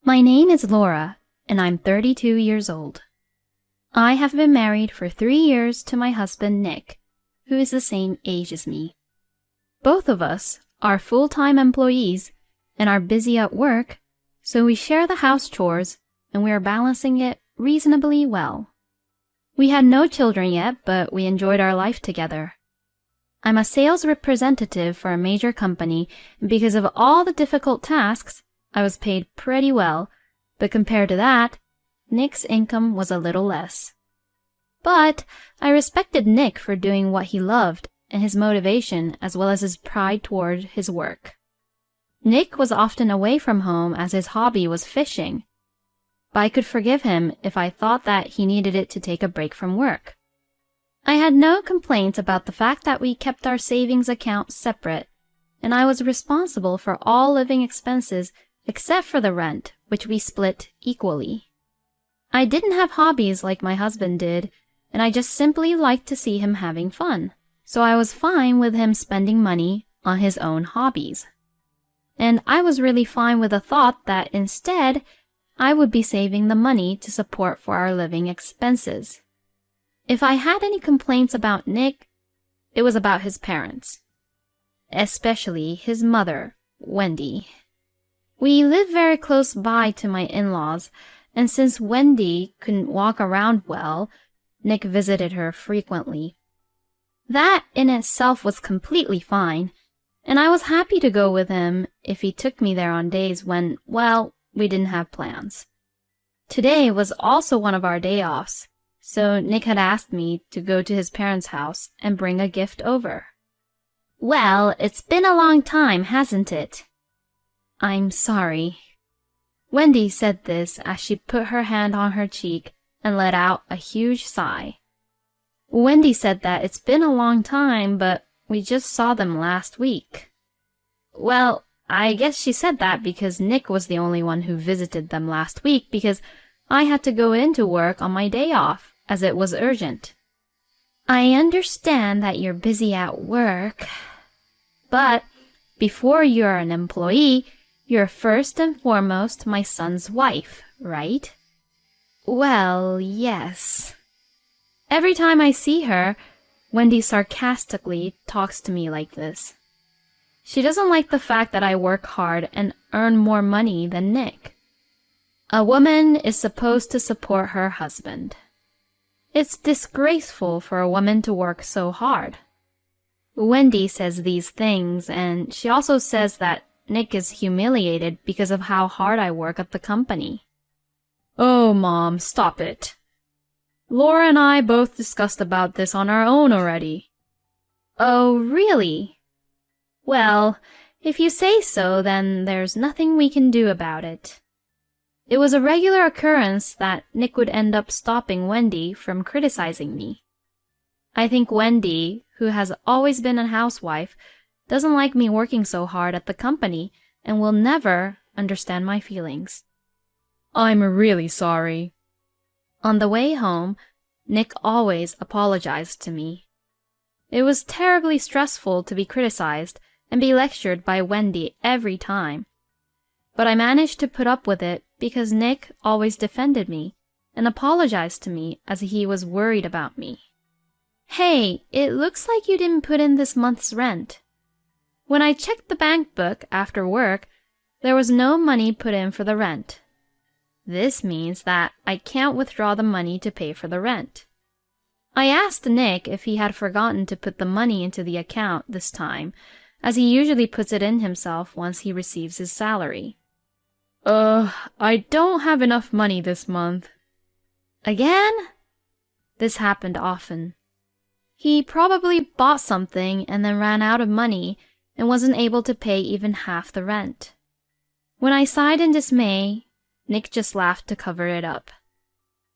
My name is Laura, and I'm 32 years old. I have been married for 3 years to my husband Nick, who is the same age as me. Both of us are full-time employees and are busy at work, so we share the house chores and we are balancing it reasonably well. We had no children yet, but we enjoyed our life together. I'm a sales representative for a major company, and because of all the difficult tasks, I was paid pretty well, but compared to that, Nick's income was a little less. But I respected Nick for doing what he loved and his motivation as well as his pride toward his work. Nick was often away from home as his hobby was fishing, but I could forgive him if I thought that he needed it to take a break from work. I had no complaints about the fact that we kept our savings account separate, and I was responsible for all living expenses except for the rent, which we split equally. I didn't have hobbies like my husband did, and I just simply liked to see him having fun, so I was fine with him spending money on his own hobbies. And I was really fine with the thought that instead, I would be saving the money to support for our living expenses. If I had any complaints about Nick, it was about his parents, especially his mother, Wendy. We live very close by to my in-laws, and since Wendy couldn't walk around well, Nick visited her frequently. That in itself was completely fine, and I was happy to go with him if he took me there on days when, well, we didn't have plans. Today was also one of our day offs, so Nick had asked me to go to his parents' house and bring a gift over. Well, it's been a long time, hasn't it? I'm sorry. Wendy said this as she put her hand on her cheek and let out a huge sigh. Wendy said that it's been a long time, but we just saw them last week. Well, I guess she said that because Nick was the only one who visited them last week because I had to go into work on my day off as it was urgent. I understand that you're busy at work, but before you're an employee, you're first and foremost my son's wife, right? Well, yes. Every time I see her, Wendy sarcastically talks to me like this. She doesn't like the fact that I work hard and earn more money than Nick. A woman is supposed to support her husband. It's disgraceful for a woman to work so hard. Wendy says these things, and she also says that Nick is humiliated because of how hard I work at the company. Oh, Mom, stop it. Laura and I both discussed about this on our own already. Oh, really? Well, if you say so, then there's nothing we can do about it. It was a regular occurrence that Nick would end up stopping Wendy from criticizing me. I think Wendy, who has always been a housewife, doesn't like me working so hard at the company and will never understand my feelings. I'm really sorry. On the way home, Nick always apologized to me. It was terribly stressful to be criticized and be lectured by Wendy every time. But I managed to put up with it because Nick always defended me and apologized to me as he was worried about me. Hey, it looks like you didn't put in this month's rent. When I checked the bank book after work, there was no money put in for the rent. This means that I can't withdraw the money to pay for the rent. I asked Nick if he had forgotten to put the money into the account this time, as he usually puts it in himself once he receives his salary. I don't have enough money this month. Again? This happened often. He probably bought something and then ran out of money and wasn't able to pay even half the rent. When I sighed in dismay, Nick just laughed to cover it up.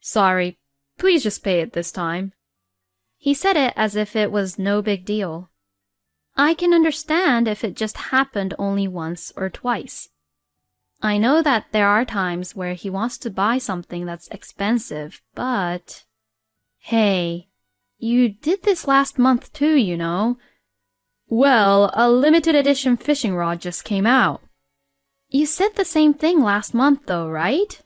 Sorry, please just pay it this time. He said it as if it was no big deal. I can understand if it just happened only once or twice. I know that there are times where he wants to buy something that's expensive, but... Hey, you did this last month too, you know. Well, a limited edition fishing rod just came out. You said the same thing last month though, right?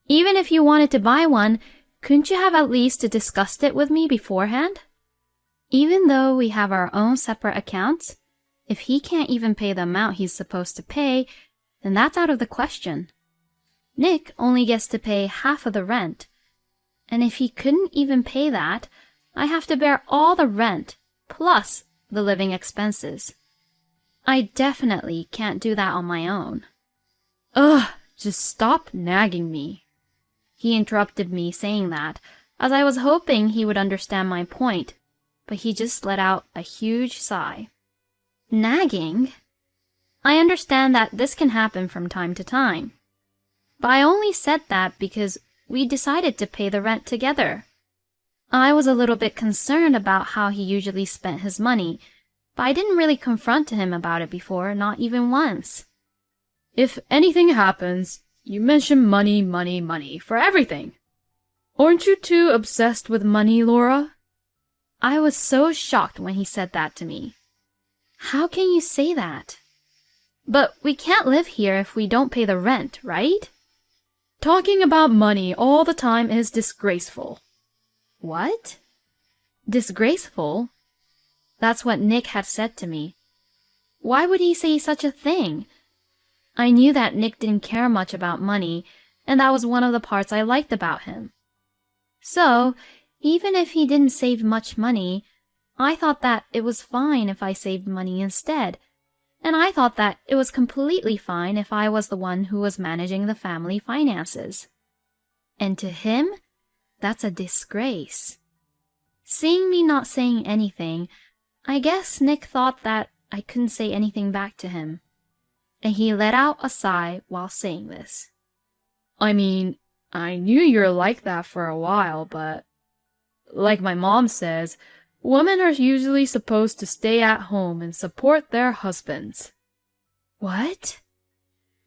Even if you wanted to buy one, couldn't you have at least discussed it with me beforehand? Even though we have our own separate accounts, if he can't even pay the amount he's supposed to pay, then that's out of the question. Nick only gets to pay half of the rent, and if he couldn't even pay that, I have to bear all the rent, plus the living expenses. I definitely can't do that on my own. Ugh, just stop nagging me. He interrupted me saying that, as I was hoping he would understand my point, but he just let out a huge sigh. Nagging? I understand that this can happen from time to time, but I only said that because we decided to pay the rent together. I was a little bit concerned about how he usually spent his money, but I didn't really confront him about it before, not even once. If anything happens, you mention money, money, money for everything. Aren't you too obsessed with money, Laura? I was so shocked when he said that to me. How can you say that? But we can't live here if we don't pay the rent, right? Talking about money all the time is disgraceful. What? Disgraceful? That's what Nick had said to me. Why would he say such a thing? I knew that Nick didn't care much about money, and that was one of the parts I liked about him. So, even if he didn't save much money, I thought that it was fine if I saved money instead, and I thought that it was completely fine if I was the one who was managing the family finances. And to him, that's a disgrace. Seeing me not saying anything, I guess Nick thought that I couldn't say anything back to him, and he let out a sigh while saying this. I mean, I knew you were like that for a while, but like my mom says, women are usually supposed to stay at home and support their husbands. What?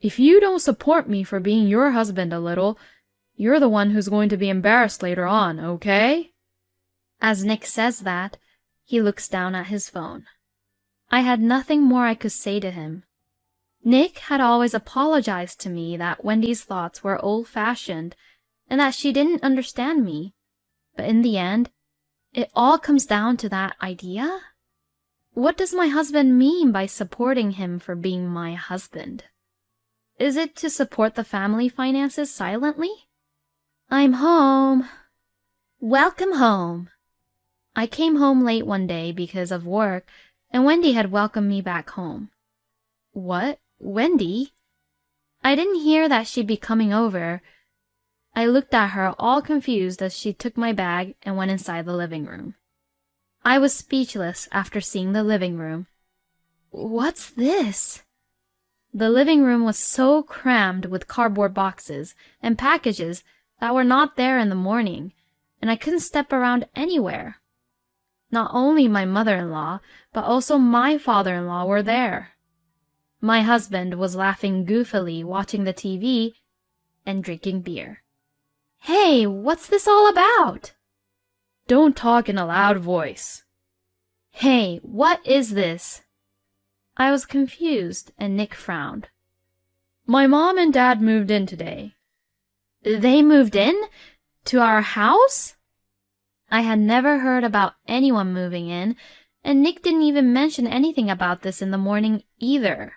If you don't support me for being your husband a little, you're the one who's going to be embarrassed later on, okay? As Nick says that, he looks down at his phone. I had nothing more I could say to him. Nick had always apologized to me that Wendy's thoughts were old-fashioned and that she didn't understand me. But in the end, it all comes down to that idea? What does my husband mean by supporting him for being my husband? Is it to support the family finances silently? I'm home. Welcome home. I came home late one day because of work, and Wendy had welcomed me back home. What? Wendy? I didn't hear that she'd be coming over. I looked at her all confused as she took my bag and went inside the living room. I was speechless after seeing the living room. What's this? The living room was so crammed with cardboard boxes and packages that were not there in the morning, and I couldn't step around anywhere. Not only my mother-in-law, but also my father-in-law were there. My husband was laughing goofily watching the TV and drinking beer. Hey, what's this all about? Don't talk in a loud voice. Hey, what is this? I was confused and Nick frowned. My mom and dad moved in today. They moved in? To our house? I had never heard about anyone moving in, and Nick didn't even mention anything about this in the morning either.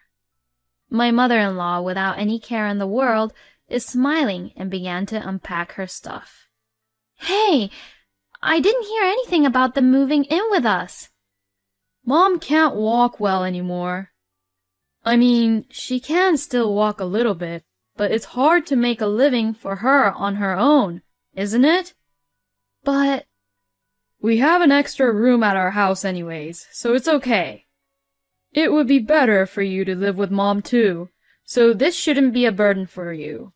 My mother-in-law, without any care in the world, is smiling and began to unpack her stuff. Hey, I didn't hear anything about them moving in with us. Mom can't walk well anymore. I mean, she can still walk a little bit, but it's hard to make a living for her on her own, isn't it? But we have an extra room at our house anyways, so it's okay. It would be better for you to live with Mom too, so this shouldn't be a burden for you.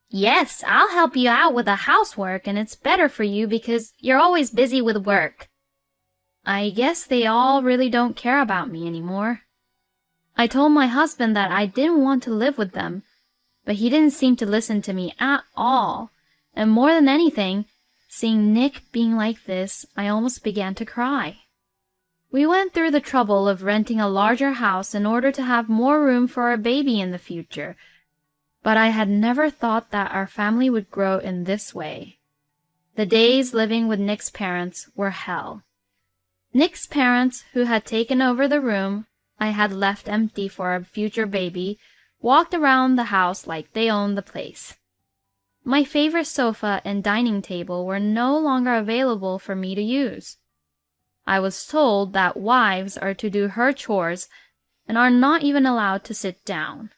Yes, I'll help you out with the housework, and it's better for you because you're always busy with work. I guess they all really don't care about me anymore. I told my husband that I didn't want to live with them, but he didn't seem to listen to me at all, and more than anything, seeing Nick being like this, I almost began to cry. We went through the trouble of renting a larger house in order to have more room for our baby in the future, but I had never thought that our family would grow in this way. The days living with Nick's parents were hell. Nick's parents, who had taken over the room I had left empty for our future baby, walked around the house like they owned the place. My favorite sofa and dining table were no longer available for me to use. I was told that wives are to do her chores and are not even allowed to sit down.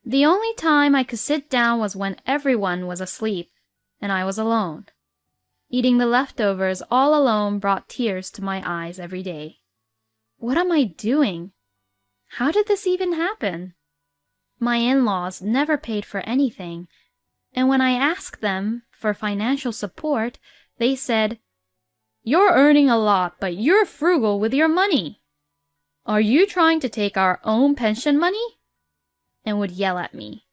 The only time I could sit down was when everyone was asleep and I was alone. Eating the leftovers all alone brought tears to my eyes every day. What am I doing? How did this even happen? My in-laws never paid for anything, and when I asked them for financial support, they said, "You're earning a lot, but you're frugal with your money. Are you trying to take our own pension money?" and would yell at me.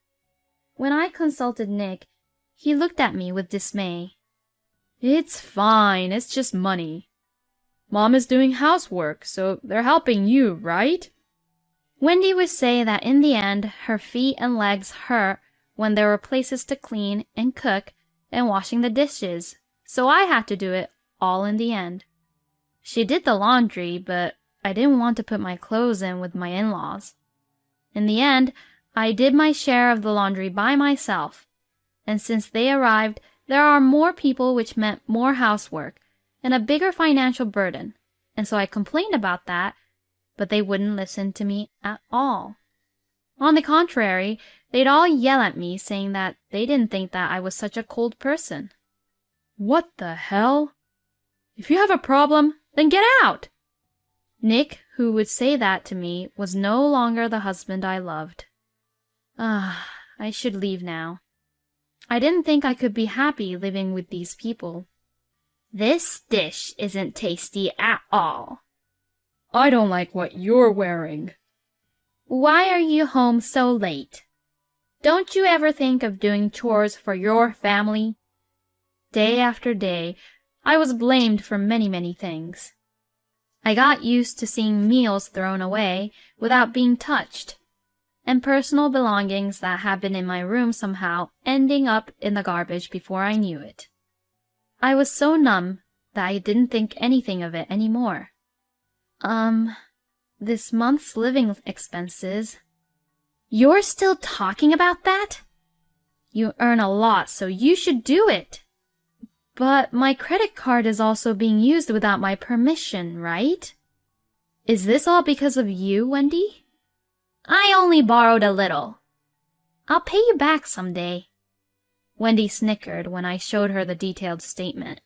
When I consulted Nick, he looked at me with dismay. "It's fine, it's just money. Mom is doing housework, so they're helping you, right?" Wendy would say that in the end, her feet and legs hurt when there were places to clean and cook and washing the dishes, so I had to do it all in the end. She did the laundry, but I didn't want to put my clothes in with my in-laws. In the end, I did my share of the laundry by myself, and since they arrived, there are more people, which meant more housework and a bigger financial burden, and so I complained about that, but they wouldn't listen to me at all. On the contrary, they'd all yell at me, saying that they didn't think that I was such a cold person. What the hell? If you have a problem, then get out! Nick, who would say that to me, was no longer the husband I loved. I should leave now. I didn't think I could be happy living with these people. This dish isn't tasty at all. I don't like what you're wearing. Why are you home so late? Don't you ever think of doing chores for your family? Day after day, I was blamed for many things. I got used to seeing meals thrown away without being touched, and personal belongings that had been in my room somehow ending up in the garbage before I knew it. I was so numb that I didn't think anything of it anymore. This month's living expenses. You're still talking about that? You earn a lot, so you should do it. But my credit card is also being used without my permission, right? Is this all because of you, Wendy? I only borrowed a little. I'll pay you back someday. Wendy snickered when I showed her the detailed statement.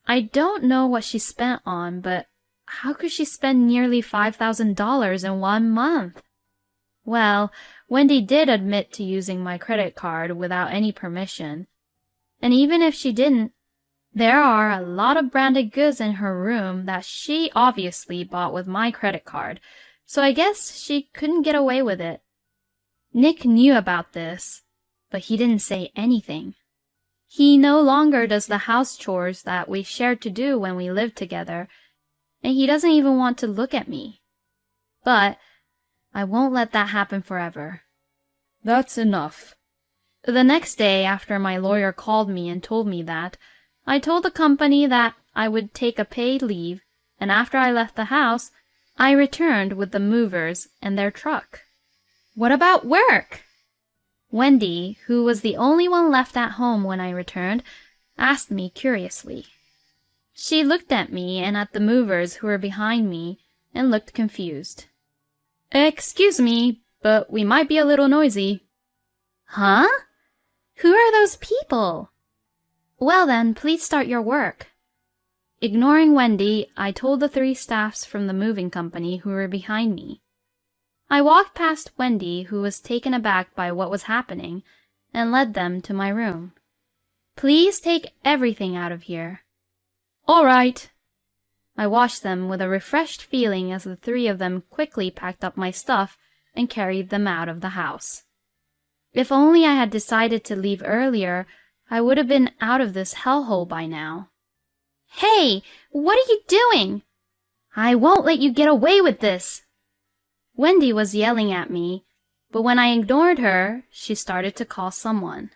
I don't know what she spent on, but how could she spend nearly $5,000 in 1 month? Well, Wendy did admit to using my credit card without any permission. And even if she didn't, there are a lot of branded goods in her room that she obviously bought with my credit card, so I guess she couldn't get away with it. Nick knew about this, but he didn't say anything. He no longer does the house chores that we shared to do when we lived together, and he doesn't even want to look at me. But I won't let that happen forever. That's enough. The next day, after my lawyer called me and told me that, I told the company that I would take a paid leave, and after I left the house, I returned with the movers and their truck. What about work? Wendy, who was the only one left at home when I returned, asked me curiously. She looked at me and at the movers who were behind me and looked confused. Excuse me, but we might be a little noisy. Huh? Who are those people? Well then, please start your work. Ignoring Wendy, I told the 3 staffs from the moving company who were behind me. I walked past Wendy, who was taken aback by what was happening, and led them to my room. Please take everything out of here. All right. I watched them with a refreshed feeling as the 3 of them quickly packed up my stuff and carried them out of the house. If only I had decided to leave earlier, I would have been out of this hellhole by now. Hey, what are you doing? I won't let you get away with this. Wendy was yelling at me, but when I ignored her, she started to call someone.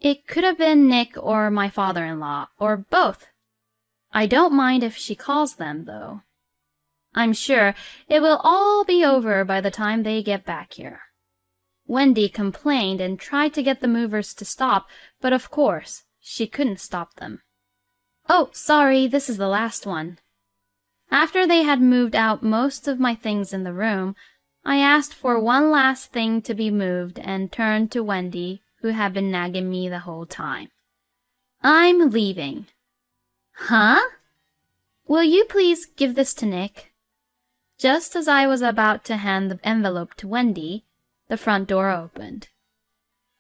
It could have been Nick or my father-in-law, or both. I don't mind if she calls them, though. I'm sure it will all be over by the time they get back here. Wendy complained and tried to get the movers to stop, but of course, she couldn't stop them. Oh, sorry, this is the last one. After they had moved out most of my things in the room, I asked for one last thing to be moved and turned to Wendy, who had been nagging me the whole time. I'm leaving. Huh? Will you please give this to Nick? Just as I was about to hand the envelope to Wendy, the front door opened.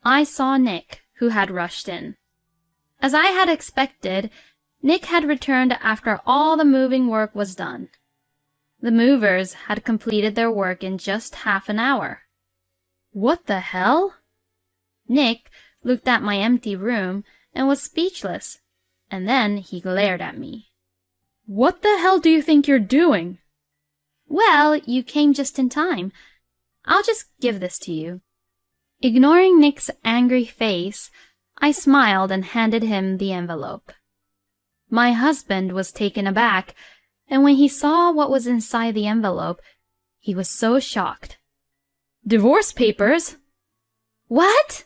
I saw Nick, who had rushed in. As I had expected, Nick had returned after all the moving work was done. The movers had completed their work in just half an hour. What the hell? Nick looked at my empty room and was speechless, and then he glared at me. What the hell do you think you're doing? Well, you came just in time. I'll just give this to you. Ignoring Nick's angry face, I smiled and handed him the envelope. My husband was taken aback, and when he saw what was inside the envelope, he was so shocked. Divorce papers? What?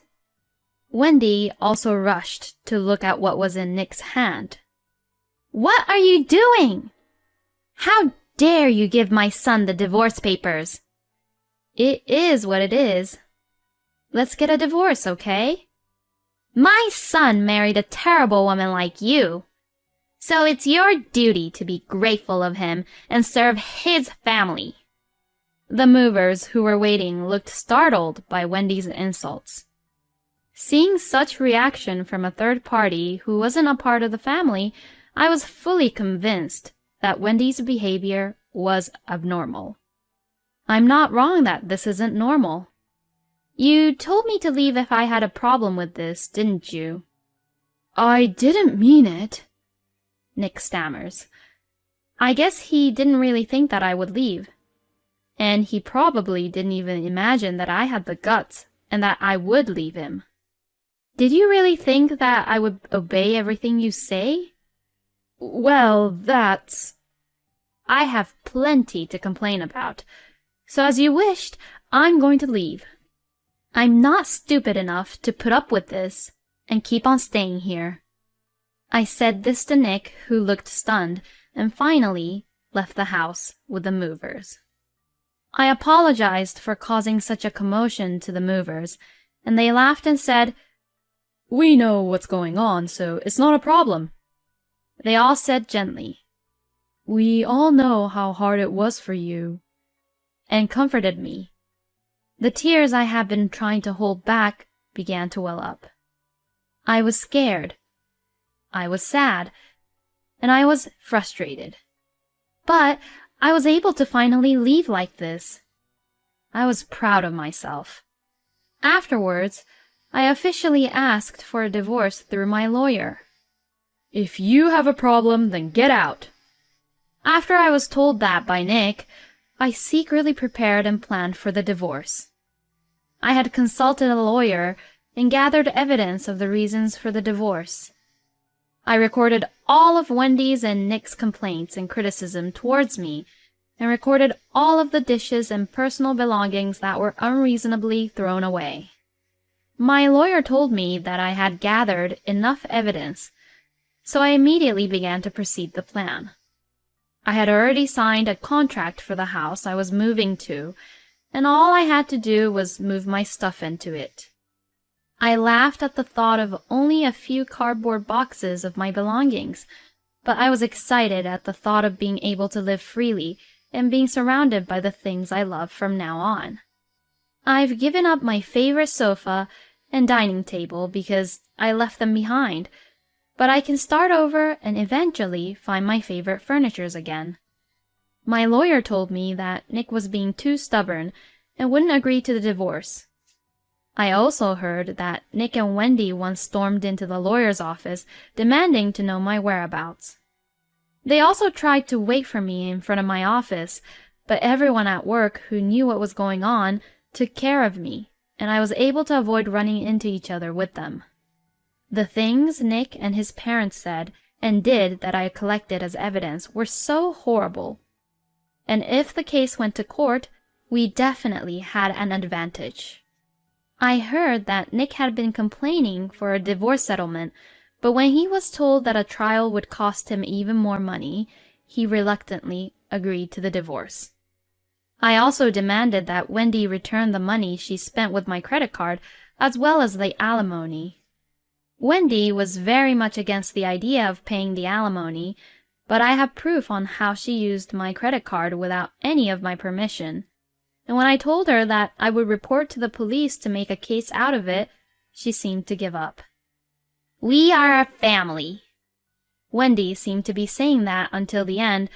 Wendy also rushed to look at what was in Nick's hand. What are you doing? How dare you give my son the divorce papers? It is what it is. Let's get a divorce, okay? My son married a terrible woman like you. So it's your duty to be grateful of him and serve his family. The movers who were waiting looked startled by Wendy's insults. Seeing such reaction from a third party who wasn't a part of the family, I was fully convinced that Wendy's behavior was abnormal. I'm not wrong that this isn't normal. You told me to leave if I had a problem with this, didn't you? I didn't mean it. Nick stammers. I guess he didn't really think that I would leave. And he probably didn't even imagine that I had the guts and that I would leave him. Did you really think that I would obey everything you say? Well, that's... I have plenty to complain about. So as you wished, I'm going to leave. I'm not stupid enough to put up with this and keep on staying here. I said this to Nick, who looked stunned, and finally left the house with the movers. I apologized for causing such a commotion to the movers, and they laughed and said, We know what's going on, so it's not a problem. They all said gently, We all know how hard it was for you, and comforted me. The tears I had been trying to hold back began to well up. I was scared. I was sad, and I was frustrated. But I was able to finally leave like this. I was proud of myself. Afterwards, I officially asked for a divorce through my lawyer. If you have a problem, then get out. After I was told that by Nick, I secretly prepared and planned for the divorce. I had consulted a lawyer and gathered evidence of the reasons for the divorce. I recorded all of Wendy's and Nick's complaints and criticism towards me, and recorded all of the dishes and personal belongings that were unreasonably thrown away. My lawyer told me that I had gathered enough evidence, so I immediately began to proceed the plan. I had already signed a contract for the house I was moving to, and all I had to do was move my stuff into it. I laughed at the thought of only a few cardboard boxes of my belongings, but I was excited at the thought of being able to live freely and being surrounded by the things I love from now on. I've given up my favorite sofa and dining table because I left them behind, but I can start over and eventually find my favorite furnitures again. My lawyer told me that Nick was being too stubborn and wouldn't agree to the divorce. I also heard that Nick and Wendy once stormed into the lawyer's office demanding to know my whereabouts. They also tried to wait for me in front of my office, but everyone at work who knew what was going on took care of me, and I was able to avoid running into each other with them. The things Nick and his parents said and did that I collected as evidence were so horrible. And if the case went to court, we definitely had an advantage. I heard that Nick had been complaining for a divorce settlement, but when he was told that a trial would cost him even more money, he reluctantly agreed to the divorce. I also demanded that Wendy return the money she spent with my credit card, as well as the alimony. Wendy was very much against the idea of paying the alimony, but I have proof on how she used my credit card without any of my permission. And when I told her that I would report to the police to make a case out of it, she seemed to give up. "We are a family." Wendy seemed to be saying that until the end,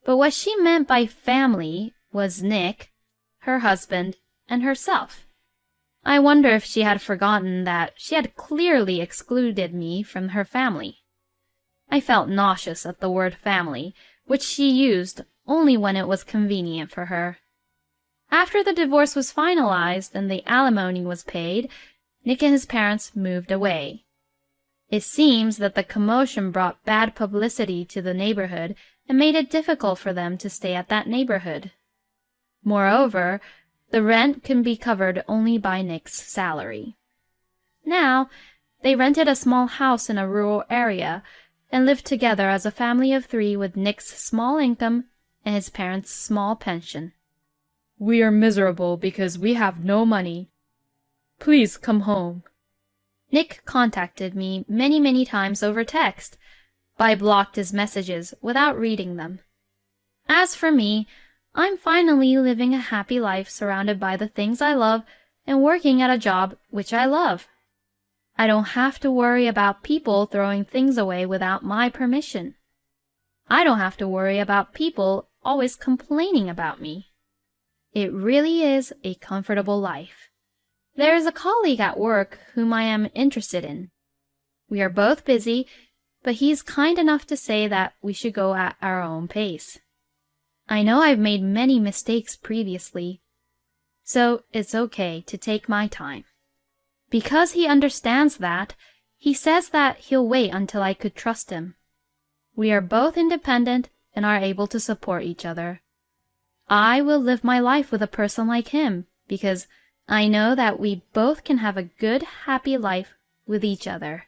but what she meant by family was Nick, her husband, and herself. I wonder if she had forgotten that she had clearly excluded me from her family. I felt nauseous at the word family, which she used only when it was convenient for her. After the divorce was finalized and the alimony was paid, Nick and his parents moved away. It seems that the commotion brought bad publicity to the neighborhood and made it difficult for them to stay at that neighborhood. Moreover, the rent can be covered only by Nick's salary. Now, they rented a small house in a rural area and lived together as a family of 3 with Nick's small income and his parents' small pension. "We are miserable because we have no money. Please come home." Nick contacted me many times over text, but I blocked his messages without reading them. As for me, I'm finally living a happy life surrounded by the things I love and working at a job which I love. I don't have to worry about people throwing things away without my permission. I don't have to worry about people always complaining about me. It really is a comfortable life. There is a colleague at work whom I am interested in. We are both busy, but he's kind enough to say that we should go at our own pace. I know I've made many mistakes previously, so it's okay to take my time. Because he understands that, he says that he'll wait until I could trust him. We are both independent and are able to support each other. I will live my life with a person like him because I know that we both can have a good, happy life with each other.